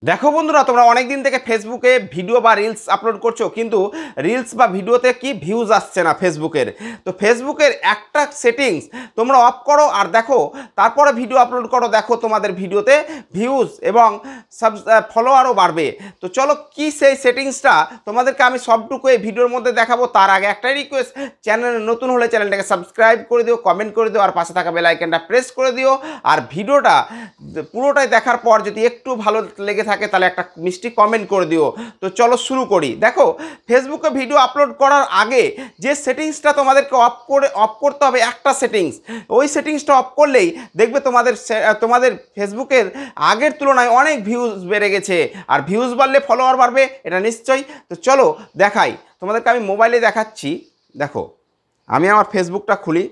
দেখো বন্ধুরা, তোমরা অনেক দিন থেকে ফেসবুকে ভিডিও বা রিলস আপলোড করছো, কিন্তু রিলস বা ভিডিওতে কি ভিউজ আসছে না ফেসবুকের। তো ফেসবুকের একটা সেটিংস তোমরা অফ করো আর দেখো, তারপরে ভিডিও আপলোড করো, দেখো তোমাদের ভিডিওতে ভিউজ এবং ফলোয়ারও বাড়বে। তো চলো কি সেই সেটিংসটা তোমাদেরকে আমি সবটুকু এই ভিডিওর মধ্যে দেখাবো। তার আগে একটাই রিকোয়েস্ট, চ্যানেলে নতুন হলে চ্যানেলটাকে সাবস্ক্রাইব করে দিও, কমেন্ট করে দিও আর পাশে থাকা বেল আইকনটা প্রেস করে দিও। আর ভিডিওটা পুরোটাই দেখার পর যদি একটু ভালো লেগে থাকে তাহলে একটা মিষ্টি কমেন্ট করে দিও। তো চলো শুরু করি। দেখো, ফেসবুকে ভিডিও আপলোড করার আগে যে সেটিংসটা তোমাদেরকে অফ করতে হবে, একটা সেটিংস, ওই সেটিংসটা অফ করলেই দেখবে তোমাদের ফেসবুকের আগের তুলনায় অনেক ভিউজ বেড়ে গেছে। আর ভিউজ বাড়লে ফলোয়ার বাড়বে, এটা নিশ্চয়ই। তো চলো দেখাই তোমাদেরকে, আমি মোবাইলে দেখাচ্ছি। দেখো, আমি আমার ফেসবুকটা খুলি।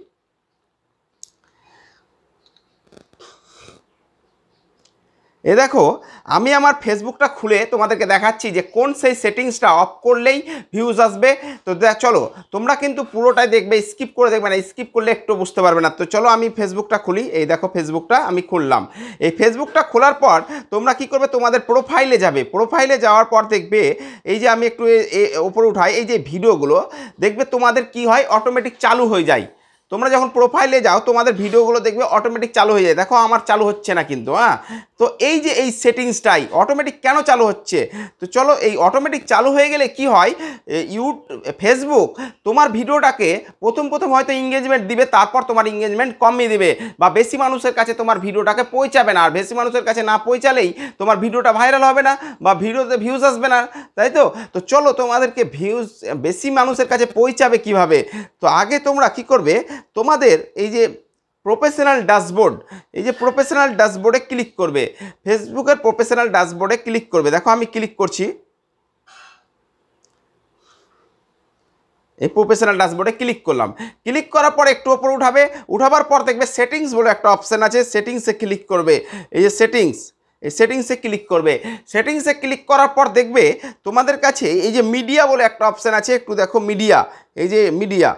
দেখো, আমি আমার ফেসবুকটা খুলে তোমাদেরকে দেখাচ্ছি যে কোন সেই সেটিংসটা অফ করলেই ভিউজ আসবে। তো চলো, তোমরা কিন্তু পুরোটাই দেখবে, স্কিপ করে দেখবে না, স্কিপ করলে একটু বুঝতে পারবে না। তো চলো আমি ফেসবুকটা খুলি। এই দেখো, ফেসবুকটা আমি খুললাম। এই ফেসবুকটা খোলার পর তোমরা কি করবে, তোমাদের প্রোফাইলে যাবে। প্রোফাইলে যাওয়ার পর দেখবে, এই যে আমি একটু উপরে উঠাই, এই যে ভিডিওগুলো দেখবে তোমাদের কি হয়, অটোমেটিক চালু হয়ে যায়। তোমরা যখন প্রোফাইলে যাও তোমাদের ভিডিওগুলো দেখবে অটোমেটিক চালু হয়ে যায়। দেখো আমার চালু হচ্ছে না কিন্তু, হ্যাঁ। তো এই যে এই সেটিংসটাই অটোমেটিক কেন চালু হচ্ছে, তো চলো, এই অটোমেটিক চালু হয়ে গেলে কি হয়, ফেসবুক তোমার ভিডিওটাকে প্রথম হয়তো এঙ্গেজমেন্ট দিবে, তারপর তোমার এঙ্গেজমেন্ট কমিয়ে দিবে, বা বেশি মানুষের কাছে তোমার ভিডিওটাকে পৌঁছাবে না। আর বেশি মানুষের কাছে না পৌঁছালেই তোমার ভিডিওটা ভাইরাল হবে না, বা ভিডিওতে ভিউজ আসবে না, তাই তো। তো চলো, তোমাদেরকে ভিউজ বেশি মানুষের কাছে পৌঁছাবে কিভাবে। তো আগে তোমরা কি করবে, তোমাদের এই যে প্রফেশনাল ড্যাশবোর্ড, এই যে প্রফেশনাল ড্যাশবোর্ডে ক্লিক করবে। ফেসবুকের প্রফেশনাল ড্যাশবোর্ডে ক্লিক করবে। দেখো আমি ক্লিক করছি। এই প্রফেশনাল ড্যাশবোর্ডে ক্লিক করলাম। ক্লিক করার পর একটু ওপর উঠাবার পর দেখবে সেটিংস বলে একটা অপশান আছে, সেটিংসে ক্লিক করবে। এই যে সেটিংস, এই সেটিংসে ক্লিক করবে। সেটিংসে ক্লিক করার পর দেখবে তোমাদের কাছে এই যে মিডিয়া বলে একটা অপশান আছে, একটু দেখো মিডিয়া, এই যে মিডিয়া,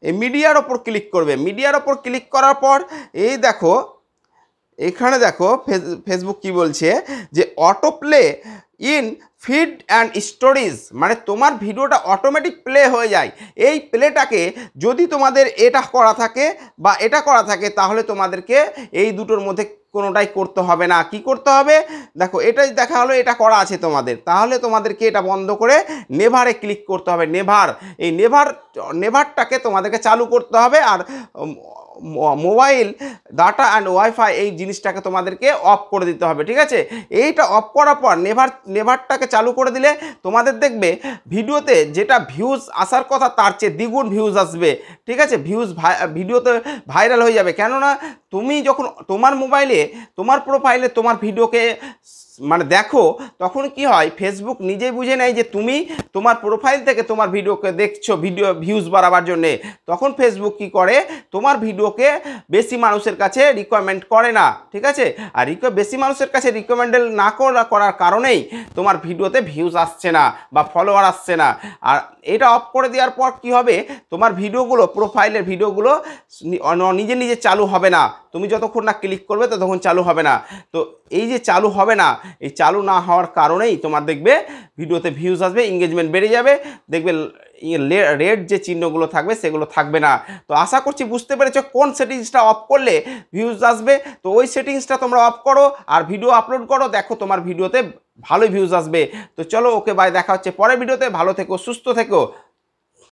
এই মিডিয়ার ওপর ক্লিক করবে। মিডিয়ার ওপর ক্লিক করার পর এই দেখো, এখানে দেখো ফেসবুক কি বলছে, যে auto play in feed and stories, মানে তোমার ভিডিওটা অটোমেটিক প্লে হয়ে যায়। এই প্লেটাকে যদি তোমাদের এটা করা থাকে বা এটা করা থাকে, তাহলে তোমাদেরকে এই দুটোর মধ্যে কোনোটাই করতে হবে না। কি করতে হবে, দেখো এটাই দেখা হলো, এটা করা আছে তোমাদের, তাহলে তোমাদেরকে এটা বন্ধ করে নেভারে ক্লিক করতে হবে। নেভার, এই নেভারটাকে তোমাদেরকে চালু করতে হবে। আর মোবাইল ডাটা অ্যান্ড ওয়াইফাই এই জিনিসটাকে তোমাদেরকে অফ করে দিতে হবে, ঠিক আছে। এইটা অফ করার পর নেভারটাকে চালু করে দিলে তোমাদের দেখবে ভিডিওতে যেটা ভিউজ আসার কথা তার চেয়ে দ্বিগুণ ভিউজ আসবে, ঠিক আছে। ভিডিওতে ভাইরাল হয়ে যাবে। কেননা তুমি যখন তোমার মোবাইলে তোমার প্রোফাইলে তোমার ভিডিওকে মানে দেখো, তখন কি হয়, ফেসবুক নিজেই বুঝে নেয় যে তুমি তোমার প্রোফাইল থেকে তোমার ভিডিওকে দেখছো ভিডিও ভিউজ বাড়াবার জন্যে। তখন ফেসবুক কি করে, তোমার ভিডিওকে বেশি মানুষের কাছে রিকমেন্ড করে না, ঠিক আছে। আর বেশি মানুষের কাছে রিকমেন্ড না করার কারণেই তোমার ভিডিওতে ভিউজ আসছে না বা ফলোয়ার আসছে না। আর এটা অফ করে দেওয়ার পর কি হবে, তোমার ভিডিওগুলো, প্রোফাইলের ভিডিওগুলো নিজে নিজে চালু হবে না। তুমি যতক্ষণ না ক্লিক করবে ততক্ষণ চালু হবে না। তো এই যে চালু হবে না, এই চালু না হওয়ার কারণেই তোমার দেখবে ভিডিওতে ভিউজ আসবে, এঙ্গেজমেন্ট বেড়ে যাবে, দেখবে রেড যে চিহ্নগুলো থাকবে সেগুলো থাকবে না। তো আশা করছি বুঝতে পেরেছো কোন সেটিংসটা অফ করলে ভিউজ আসবে। তো ওই সেটিংসটা তোমরা অফ করো আর ভিডিও আপলোড করো, দেখো তোমার ভিডিওতে ভালোই ভিউজ আসবে। তো চলো, ওকে বাই, দেখা হচ্ছে পরের ভিডিওতে। ভালো থেকো, সুস্থ থেকো।